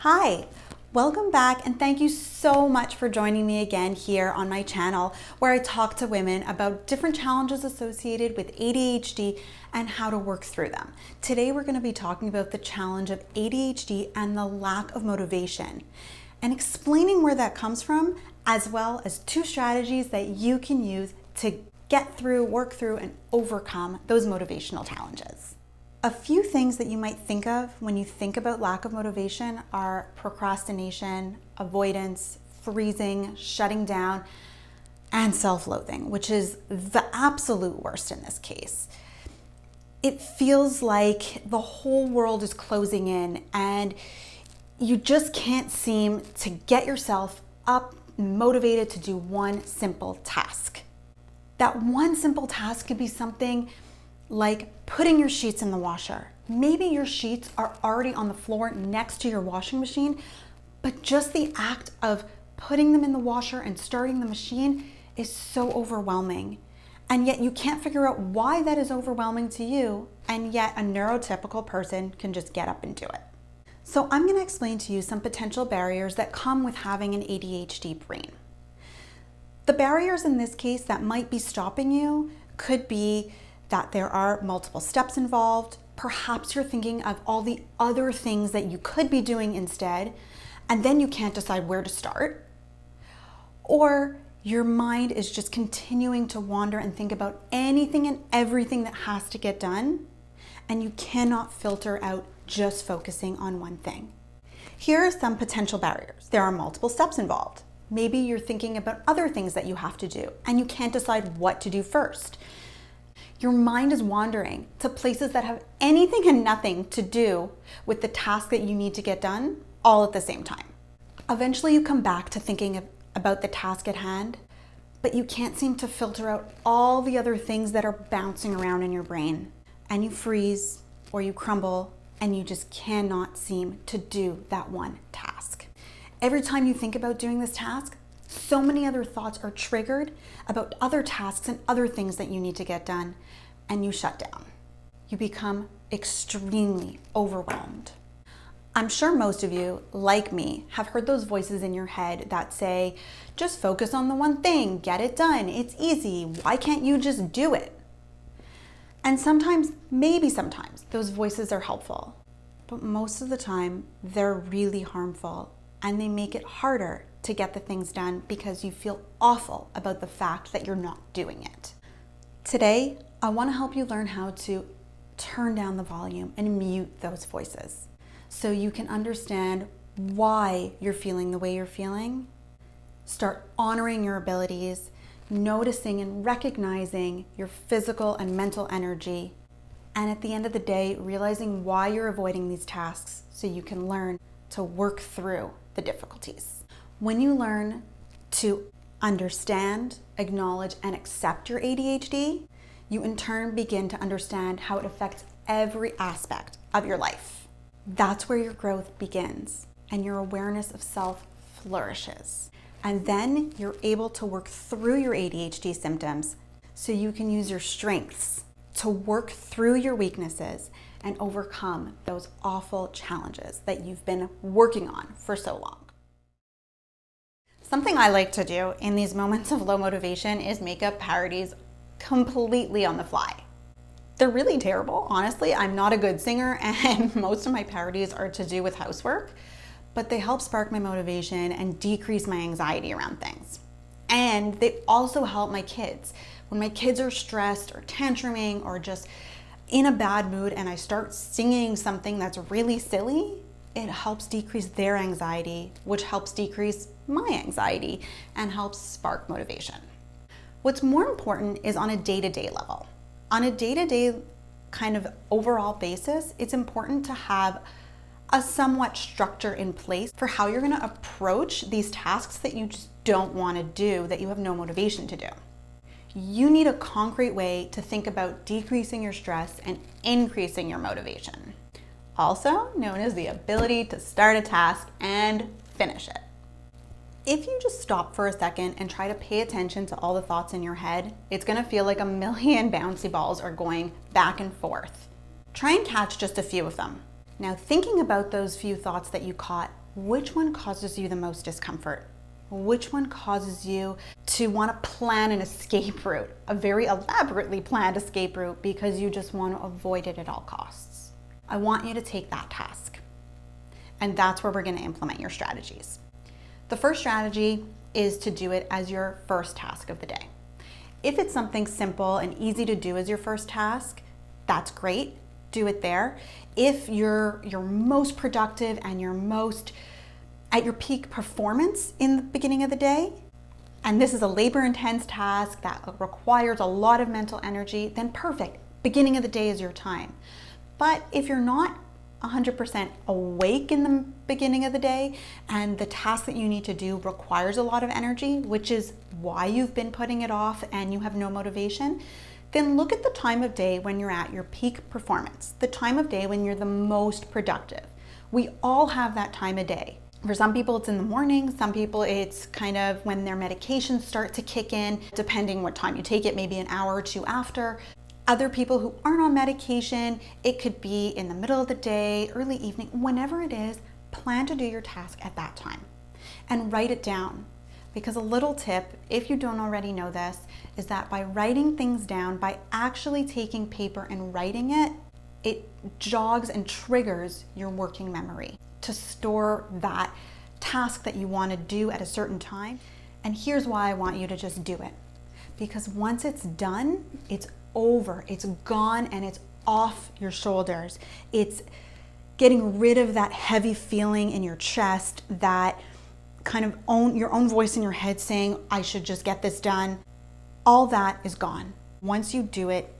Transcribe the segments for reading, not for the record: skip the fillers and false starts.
Hi, welcome back, and thank you so much for joining me again here on my channel where I talk to women about different challenges associated with ADHD and how to work through them. Today we're going to be talking about the challenge of ADHD and the lack of motivation and explaining where that comes from, as well as 2 strategies that you can use to get through, work through, and overcome those motivational challenges. A few things that you might think of when you think about lack of motivation are procrastination, avoidance, freezing, shutting down, and self-loathing, which is the absolute worst in this case. It feels like the whole world is closing in and you just can't seem to get yourself up and motivated to do one simple task. That one simple task could be something like putting your sheets in the washer. Maybe your sheets are already on the floor next to your washing machine, but just the act of putting them in the washer and starting the machine is so overwhelming. And yet you can't figure out why that is overwhelming to you, and yet a neurotypical person can just get up and do it. So I'm going to explain to you some potential barriers that come with having an ADHD brain. The barriers in this case that might be stopping you could be that there are multiple steps involved. Perhaps you're thinking of all the other things that you could be doing instead, and then you can't decide where to start. Or your mind is just continuing to wander and think about anything and everything that has to get done, and you cannot filter out just focusing on one thing. Here are some potential barriers. There are multiple steps involved. Maybe you're thinking about other things that you have to do, and you can't decide what to do first. Your mind is wandering to places that have anything and nothing to do with the task that you need to get done all at the same time. Eventually you come back to thinking about the task at hand, but you can't seem to filter out all the other things that are bouncing around in your brain, and you freeze or you crumble and you just cannot seem to do that one task. Every time you think about doing this task, so many other thoughts are triggered about other tasks and other things that you need to get done, and you shut down. You become extremely overwhelmed. I'm sure most of you, like me, have heard those voices in your head that say, just focus on the one thing, get it done, it's easy, why can't you just do it? And sometimes, maybe sometimes, those voices are helpful, but most of the time, they're really harmful, and they make it harder to get the things done because you feel awful about the fact that you're not doing it. Today, I want to help you learn how to turn down the volume and mute those voices so you can understand why you're feeling the way you're feeling. Start honoring your abilities, noticing and recognizing your physical and mental energy, and at the end of the day, realizing why you're avoiding these tasks so you can learn to work through the difficulties. When you learn to understand, acknowledge, and accept your ADHD, you in turn begin to understand how it affects every aspect of your life. That's where your growth begins and your awareness of self flourishes. And then you're able to work through your ADHD symptoms so you can use your strengths to work through your weaknesses and overcome those awful challenges that you've been working on for so long. Something I like to do in these moments of low motivation is make up parodies completely on the fly. They're really terrible, honestly. I'm not a good singer and most of my parodies are to do with housework, but they help spark my motivation and decrease my anxiety around things. And they also help my kids. When my kids are stressed or tantruming or just in a bad mood and I start singing something that's really silly, it helps decrease their anxiety, which helps decrease my anxiety and helps spark motivation. What's more important is on a day-to-day level. On a day-to-day kind of overall basis, it's important to have a somewhat structure in place for how you're going to approach these tasks that you just don't want to do, that you have no motivation to do. You need a concrete way to think about decreasing your stress and increasing your motivation, also known as the ability to start a task and finish it. If you just stop for a second and try to pay attention to all the thoughts in your head, it's going to feel like a million bouncy balls are going back and forth. Try and catch just a few of them. Now, thinking about those few thoughts that you caught, which one causes you the most discomfort? Which one causes you to want to plan an escape route, a very elaborately planned escape route, because you just want to avoid it at all costs? I want you to take that task, and that's where we're going to implement your strategies. The first strategy is to do it as your first task of the day. If it's something simple and easy to do as your first task, that's great. Do it there. If you're most productive and you're most at your peak performance in the beginning of the day, and this is a labor-intense task that requires a lot of mental energy, then perfect. Beginning of the day is your time. But if you're not 100% awake in the beginning of the day and the task that you need to do requires a lot of energy, which is why you've been putting it off and you have no motivation, then look at the time of day when you're at your peak performance, the time of day when you're the most productive. We all have that time of day. For some people, it's in the morning. Some people, it's kind of when their medications start to kick in, depending what time you take it, maybe an hour or two after. Other people who aren't on medication, it could be in the middle of the day, early evening, whenever it is, plan to do your task at that time and write it down. Because a little tip, if you don't already know this, is that by writing things down, by actually taking paper and writing it, it jogs and triggers your working memory to store that task that you want to do at a certain time. And here's why I want you to just do it. Because once it's done, it's over, it's gone, and it's off your shoulders. It's getting rid of that heavy feeling in your chest, that kind of your own voice in your head saying, I should just get this done. All that is gone. Once you do it,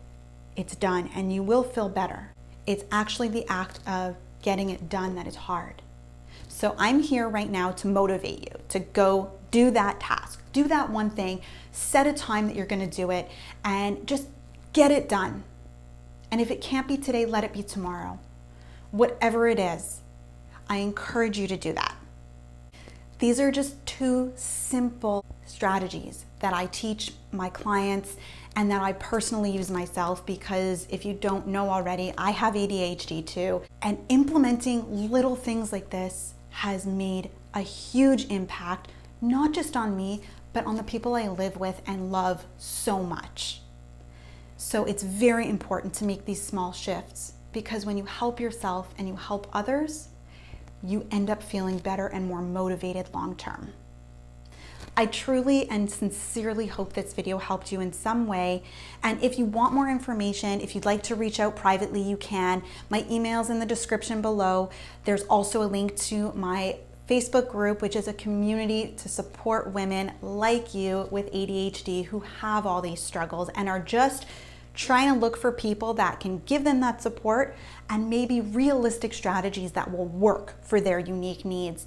it's done, and you will feel better. It's actually the act of getting it done that is hard. So I'm here right now to motivate you to go do that task, do that one thing, set a time that you're going to do it, and just get it done. And if it can't be today, let it be tomorrow. Whatever it is, I encourage you to do that. These are just two simple strategies that I teach my clients and that I personally use myself, because if you don't know already, I have ADHD too. And implementing little things like this has made a huge impact, not just on me, but on the people I live with and love so much. So it's very important to make these small shifts, because when you help yourself and you help others, you end up feeling better and more motivated long term. I truly and sincerely hope this video helped you in some way. And if you want more information, if you'd like to reach out privately, you can. My email's in the description below. There's also a link to my Facebook group, which is a community to support women like you with ADHD who have all these struggles and are just trying to look for people that can give them that support and maybe realistic strategies that will work for their unique needs.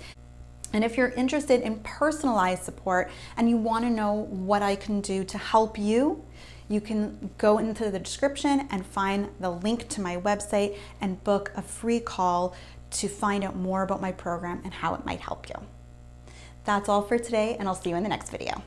And if you're interested in personalized support and you want to know what I can do to help you, you can go into the description and find the link to my website and book a free call to find out more about my program and how it might help you. That's all for today, and I'll see you in the next video.